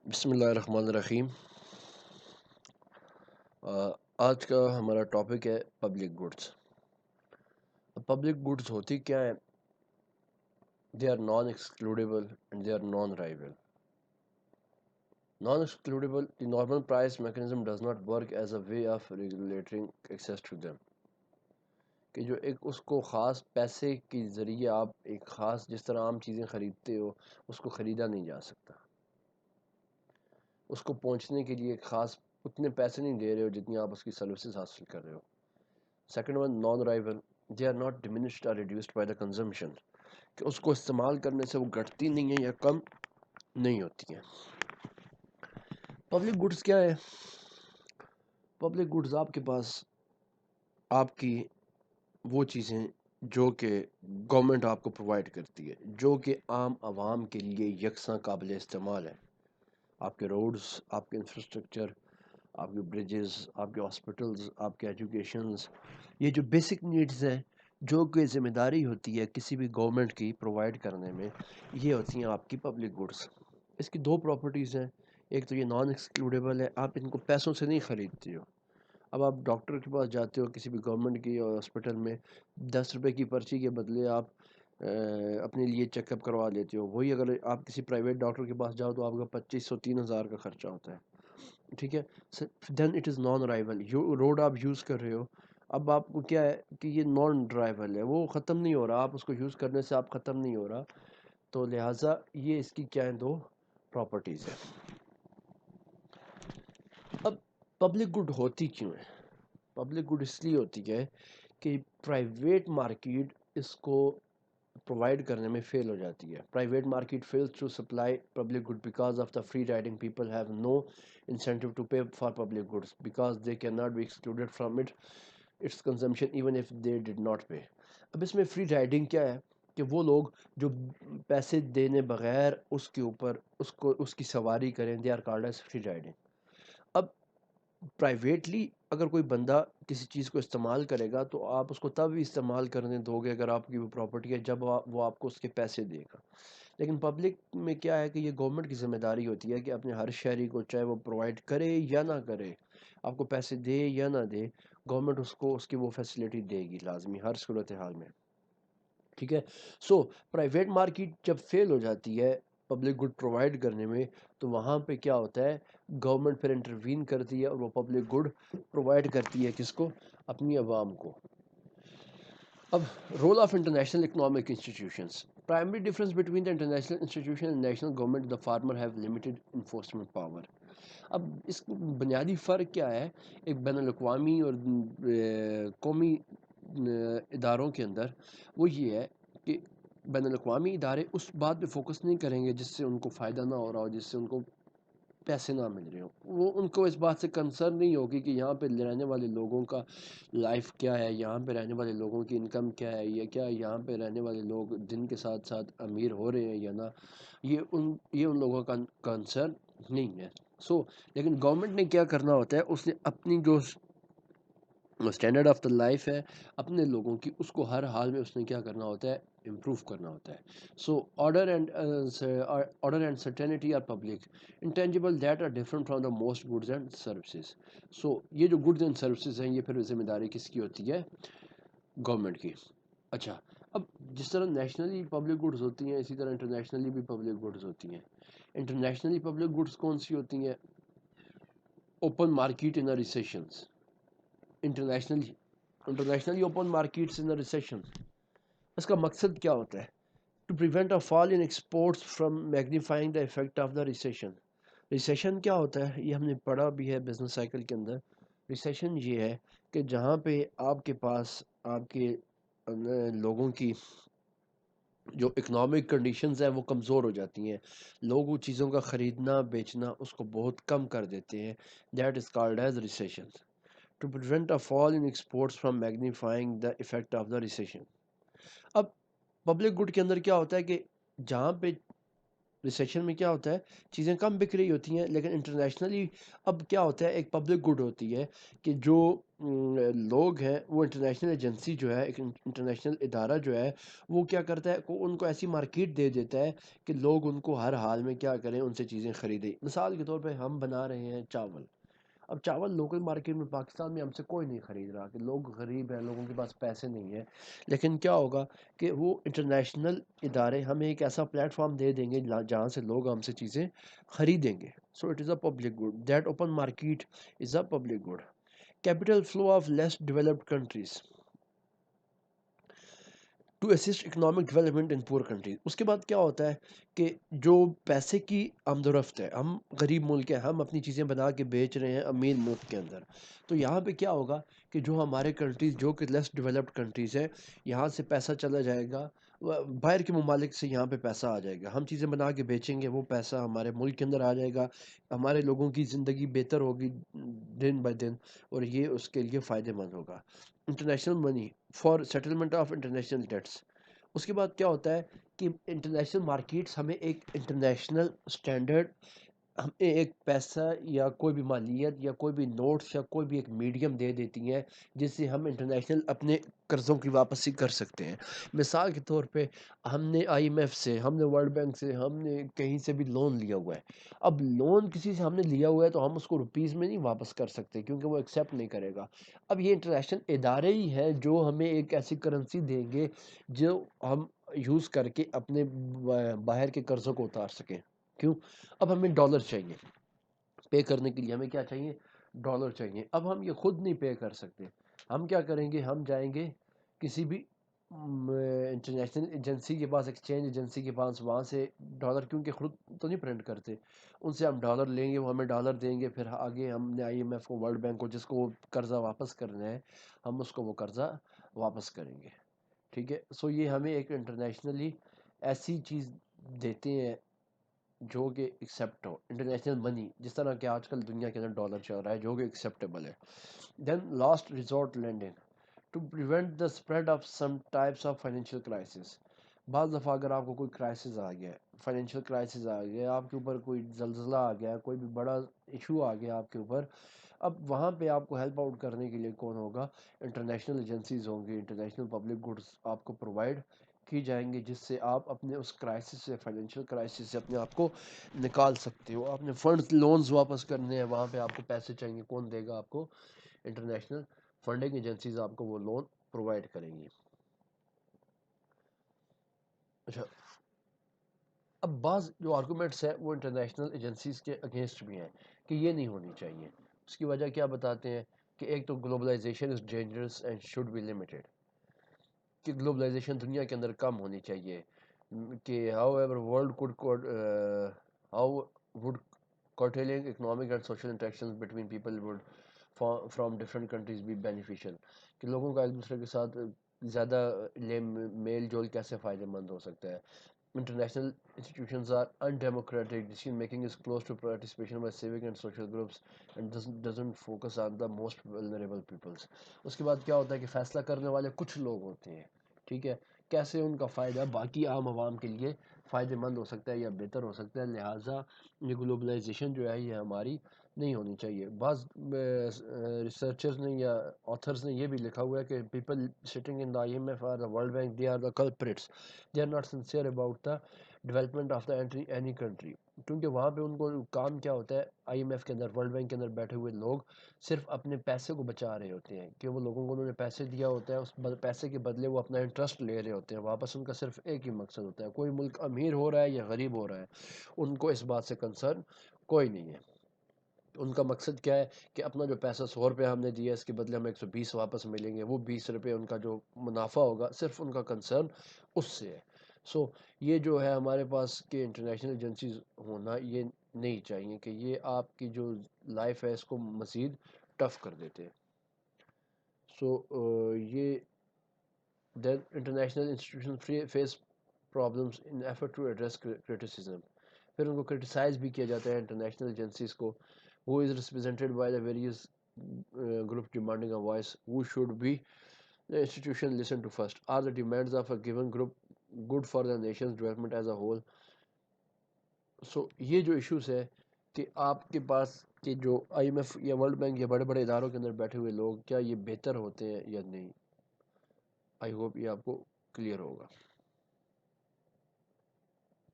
بسم اللہ الرحمن الرحیم۔ آج کا ہمارا ٹاپک ہے پبلک گڈس۔ پبلک گڈس ہوتی کیا ہے؟ They are non excludable and they are non rival. Non excludable, the normal price mechanism does not work as a way of regulating access to them, کہ جو ایک اس کو خاص پیسے کے ذریعے آپ ایک خاص جس طرح عام چیزیں خریدتے ہو اس کو خریدا نہیں جا سکتا، اس کو پہنچنے کے لیے ایک خاص اتنے پیسے نہیں دے رہے ہو جتنی آپ اس کی سروسز حاصل کر رہے ہو۔ Second one, non rival, they are not diminished or reduced by the consumption, کہ اس کو استعمال کرنے سے وہ گھٹتی نہیں ہیں یا کم نہیں ہوتی ہیں۔ پبلک گڈس کیا ہے؟ پبلک گڈس آپ کے پاس آپ کی وہ چیزیں جو کہ گورنمنٹ آپ کو پرووائڈ کرتی ہے، جو کہ عام عوام کے لیے یکساں قابل استعمال ہے۔ آپ کے روڈز، آپ کے انفراسٹرکچر، آپ کے بریجز، آپ کے ہاسپٹلز، آپ کے ایجوکیشنز، یہ جو بیسک نیڈز ہیں جو کہ ذمہ داری ہوتی ہے کسی بھی گورنمنٹ کی پرووائڈ کرنے میں، یہ ہوتی ہیں آپ کی پبلک گڈس۔ اس کی دو پراپرٹیز ہیں، ایک تو یہ نان ایکسکلوڈیبل ہے، آپ ان کو پیسوں سے نہیں خریدتے ہو۔ اب آپ ڈاکٹر کے پاس جاتے ہو کسی بھی گورنمنٹ کی ہاسپٹل میں، 10 روپے کی پرچی کے بدلے آپ اپنے لیے چیک اپ کروا لیتے ہو، وہی اگر آپ کسی پرائیویٹ ڈاکٹر کے پاس جاؤ تو آپ کا 2500-3000 کا خرچہ ہوتا ہے، ٹھیک ہے۔ Then it is non rival, road آپ یوز کر رہے ہو، اب آپ کو کیا ہے کہ یہ نان ڈرائیول ہے، وہ ختم نہیں ہو رہا، آپ اس کو یوز کرنے سے آپ ختم نہیں ہو رہا، تو لہٰذا یہ اس کی کیا ہیں، دو پراپرٹیز ہیں۔ اب پبلک گڈ ہوتی کیوں ہے؟ پبلک گڈ اس لیے ہوتی ہے کہ پرائیویٹ مارکیٹ اس کو پرووائڈ کرنے میں فیل ہو جاتی ہے۔ Private market fails to supply public good because of the free riding, people have no incentive to pay for public goods because they cannot be excluded from its consumption even if they did not pay۔ اب اس میں free riding کیا ہے کہ وہ لوگ جو پیسے دینے بغیر اس کے اوپر اس کی سواری کریں، they are called as free riding. اب پرائیویٹلی اگر کوئی بندہ کسی چیز کو استعمال کرے گا تو آپ اس کو تب ہی استعمال کرنے دو گے اگر آپ کی وہ پراپرٹی ہے، جب وہ آپ کو اس کے پیسے دے گا۔ لیکن پبلک میں کیا ہے کہ یہ گورنمنٹ کی ذمہ داری ہوتی ہے کہ اپنے ہر شہری کو، چاہے وہ پرووائڈ کرے یا نہ کرے، آپ کو پیسے دے یا نہ دے، گورنمنٹ اس کو اس کی وہ فیسلٹی دے گی لازمی ہر صورتحال میں، ٹھیک ہے۔ سو پرائیویٹ مارکیٹ جب فیل ہو جاتی ہے پبلک گڈ پرووائڈ کرنے میں، تو وہاں پہ کیا ہوتا ہے، گورنمنٹ پھر انٹروین کرتی ہے اور وہ پبلک گڈ پرووائڈ کرتی ہے کس کو؟ اپنی عوام کو۔ اب role of international economic institutions, primary difference between the international institution and national government, the former have limited enforcement power. اب اس بنیادی فرق کیا ہے ایک بین الاقوامی اور قومی اداروں کے اندر؟ وہ یہ ہے کہ بین الاقوامی ادارے اس بات پہ فوکس نہیں کریں گے جس سے ان کو فائدہ نہ ہو رہا ہو، جس سے ان کو پیسے نہ مل رہے ہوں، وہ ان کو اس بات سے کنسرن نہیں ہوگی کہ یہاں پہ رہنے والے لوگوں کا لائف کیا ہے، یہاں پہ رہنے والے لوگوں کی انکم کیا ہے، یا کیا یہاں پہ رہنے والے لوگ دن کے ساتھ ساتھ امیر ہو رہے ہیں یا نہ، یہ ان لوگوں کا کنسرن نہیں ہے۔ لیکن گورنمنٹ نے کیا کرنا ہوتا ہے، اس نے اپنی جو اسٹینڈرڈ آف دا لائف ہے اپنے لوگوں کی، اس کو ہر حال میں اس نے کیا کرنا ہوتا ہے، امپروو کرنا ہوتا ہے۔ Order and certainty are public intangible that are different from the most goods and services. یہ جو گڈز اینڈ سروسز ہیں یہ پھر ذمہ داری کس کی ہوتی ہے؟ گورنمنٹ کی۔ اچھا، اب جس طرح نیشنلی پبلک گڈز ہوتی ہیں اسی طرح انٹرنیشنلی بھی پبلک گڈز ہوتی ہیں۔ انٹرنیشنلی پبلک گڈز کون سی ہوتی ہیں؟ Open market in recessions, internationally open markets in recession. اس کا مقصد کیا ہوتا ہے؟ To prevent a fall in exports from magnifying the effect of the recession. Recession کیا ہوتا ہے؟ یہ ہم نے پڑھا بھی ہے بزنس سائیکل کے اندر۔ ریسیشن یہ ہے کہ جہاں پہ آپ کے پاس آپ کے لوگوں کی جو اکنامک کنڈیشنز ہیں وہ کمزور ہو جاتی ہیں، لوگ وہ چیزوں کا خریدنا بیچنا اس کو بہت کم کر دیتے ہیں، that is called as recession. To prevent a fall in exports from magnifying the effect of the recession۔ اب پبلک گڈ کے اندر کیا ہوتا ہے کہ جہاں پہ ریسیشن میں کیا ہوتا ہے، چیزیں کم بک رہی ہوتی ہیں، لیکن انٹرنیشنلی اب کیا ہوتا ہے، ایک پبلک گڈ ہوتی ہے کہ جو لوگ ہیں وہ انٹرنیشنل ایجنسی جو ہے ایک انٹرنیشنل ادارہ جو ہے وہ کیا کرتا ہے ان کو ایسی مارکیٹ دے دیتا ہے کہ لوگ ان کو ہر حال میں کیا کریں ان سے چیزیں خریدیں. مثال کے طور پہ ہم بنا رہے ہیں چاول. اب چاول لوکل مارکیٹ میں پاکستان میں ہم سے کوئی نہیں خرید رہا کہ لوگ غریب ہیں لوگوں کے پاس پیسے نہیں ہیں. لیکن کیا ہوگا کہ وہ انٹرنیشنل ادارے ہمیں ایک ایسا پلیٹ فارم دے دیں گے جہاں سے لوگ ہم سے چیزیں خریدیں گے. So it is a public good that open market is a public good. Capital flow of less developed countries to assist economic development in poor countries. اس کے بعد کیا ہوتا ہے کہ جو پیسے کی آمد و رفت ہے ہم غریب ملک ہیں ہم اپنی چیزیں بنا کے بیچ رہے ہیں امیر ملک کے اندر. تو یہاں پہ کیا ہوگا کہ جو ہمارے کنٹریز جو کہ لیس ڈیولپڈ کنٹریز ہیں یہاں سے پیسہ چلا جائے گا باہر کے ممالک سے یہاں پہ پیسہ آ جائے گا. ہم چیزیں بنا کے بیچیں گے وہ پیسہ ہمارے ملک کے اندر آ جائے گا. ہمارے لوگوں کی زندگی بہتر ہوگی دن بائی دن اور یہ اس کے لیے فائدہ مند ہوگا. International money for settlement of international debts. اس کے بعد کیا ہوتا ہے کہ انٹرنیشنل مارکیٹس ہمیں ایک انٹرنیشنل اسٹینڈرڈ ہمیں ایک پیسہ یا کوئی بھی مالیت یا کوئی بھی نوٹس یا کوئی بھی ایک میڈیم دے دیتی ہیں جس سے ہم انٹرنیشنل اپنے قرضوں کی واپسی کر سکتے ہیں. مثال کے طور پہ ہم نے آئی ایم ایف سے ہم نے ورلڈ بینک سے ہم نے کہیں سے بھی لون لیا ہوا ہے. اب لون کسی سے ہم نے لیا ہوا ہے تو ہم اس کو روپیز میں نہیں واپس کر سکتے کیونکہ وہ ایکسیپٹ نہیں کرے گا. اب یہ انٹرنیشنل ادارے ہی ہیں جو ہمیں ایک ایسی کرنسی دیں گے جو ہم یوز کر کے اپنے باہر کے قرضوں کو اتار سکیں. کیوں؟ اب ہمیں ڈالر چاہیے پے کرنے کے لیے. ہمیں کیا چاہیے؟ ڈالر چاہیے. اب ہم یہ خود نہیں پے کر سکتے. ہم کیا کریں گے؟ ہم جائیں گے کسی بھی انٹرنیشنل ایجنسی کے پاس ایکسچینج ایجنسی کے پاس وہاں سے ڈالر کیونکہ خود تو نہیں پرنٹ کرتے ان سے ہم ڈالر لیں گے وہ ہمیں ڈالر دیں گے. پھر آگے ہم نے آئی ایم ایف کو ورلڈ بینک کو جس کو وہ قرضہ واپس کرنا ہے ہم اس کو وہ قرضہ واپس کریں گے. ٹھیک ہے. سو یہ ہمیں ایک انٹرنیشنلی ایسی چیز دیتے ہیں جو کہ ایکسیپٹ ہو. انٹرنیشنل منی جس طرح کہ آج کل دنیا کے اندر ڈالر چل رہا ہے جو کہ ایکسیپٹیبل ہے. Then last resort lending to prevent the spread of some types of financial crisis. بعض دفعہ اگر آپ کو کوئی کرائسس آ گیا ہے فائنینشیل کرائسس آ گیا آپ کے اوپر کوئی زلزلہ آ گیا کوئی بھی بڑا ایشو آ گیا آپ کے اوپر اب وہاں پہ آپ کو ہیلپ آؤٹ کرنے کے لیے کون ہوگا؟ انٹرنیشنل ایجنسیز ہوں گی. انٹرنیشنل پبلک گڈس آپ کو پرووائڈ کی جائیں گے جس سے آپ اپنے اس کرائسس سے فائنینشیل کرائسس سے اپنے آپ کو نکال سکتے ہو. آپ نے فنڈز لونز واپس کرنے ہیں وہاں پہ آپ کو پیسے چاہیے کون دے گا آپ کو؟ انٹرنیشنل فنڈنگ ایجنسیز آپ کو وہ لون پرووائڈ کریں گی. اچھا اب بعض جو آرگومنٹس ہیں وہ انٹرنیشنل ایجنسیز کے اگینسٹ بھی ہیں کہ یہ نہیں ہونی چاہیے. اس کی وجہ کیا بتاتے ہیں کہ ایک تو globalisation is dangerous and should be limited کہ گلوبلائزیشن دنیا کے اندر کم ہونی چاہیے. کہ however world could how would curtailing economic and social interactions between people would from different countries be beneficial. کہ لوگوں کا ایک دوسرے کے ساتھ زیادہ میل جول کیسے فائدہ مند ہو سکتا ہے. International institutions are undemocratic. Decision making is close to participation by civic and social groups and doesn't focus on the most vulnerable peoples. اس کے بعد کیا ہوتا ہے کہ فیصلہ کرنے والے کچھ لوگ ہوتے ہیں. ٹھیک ہے. کیسے ان کا فائدہ باقی عام عوام کے لیے فائدہ مند ہو سکتا ہے یا بہتر ہو سکتا ہے. لہٰذا یہ گلوبلائزیشن جو ہے یہ ہماری نہیں ہونی چاہیے. بعض ریسرچرز نے یا آتھرز نے یہ بھی لکھا ہوا ہے کہ people sitting in the I M F or the world bank they are the culprits. They are not sincere about the development of the any country. کیونکہ وہاں پہ ان کو کام کیا ہوتا ہے آئی ایم ایف کے اندر ورلڈ بینک کے اندر بیٹھے ہوئے لوگ صرف اپنے پیسے کو بچا رہے ہوتے ہیں کہ وہ لوگوں کو انہوں نے پیسے دیا ہوتا ہے اس پیسے کے بدلے وہ اپنا انٹرسٹ لے رہے ہوتے ہیں واپس. ان کا صرف ایک ہی مقصد ہوتا ہے کوئی ملک امیر ہو رہا ہے یا غریب ہو رہا ہے ان کو اس بات سے کنسرن کوئی نہیں ہے. ان کا مقصد کیا ہے کہ اپنا جو پیسہ 100 روپے ہم نے دیا اس کے بدلے ہمیں 120 واپس ملیں گے. وہ 20 روپے ان کا جو منافع ہوگا صرف ان کا کنسرن اس سے ہے. سو یہ جو ہے ہمارے پاس کہ انٹرنیشنل ایجنسیز ہونا یہ نہیں چاہیے کہ یہ آپ کی جو لائف ہے اس کو مزید ٹف کر دیتے ہیں. سو یہ then international institution faces problems in effort to address criticism. پھر ان کو کرٹیسائز بھی کیا جاتا ہے انٹرنیشنل ایجنسیز کو. who is represented by the various groups demanding a voice. Who should be the institution listen to first? Are the demands of a given group good for the nation's development as a whole? So یہ جو issues ہے کہ آپ کے پاس کہ جو آئی M F یا world bank یا بڑے بڑے اداروں کے اندر بیٹھے ہوئے لوگ کیا یہ بہتر ہوتے ہیں یا نہیں. آئی ہوپ یہ آپ کو کلیئر ہوگا.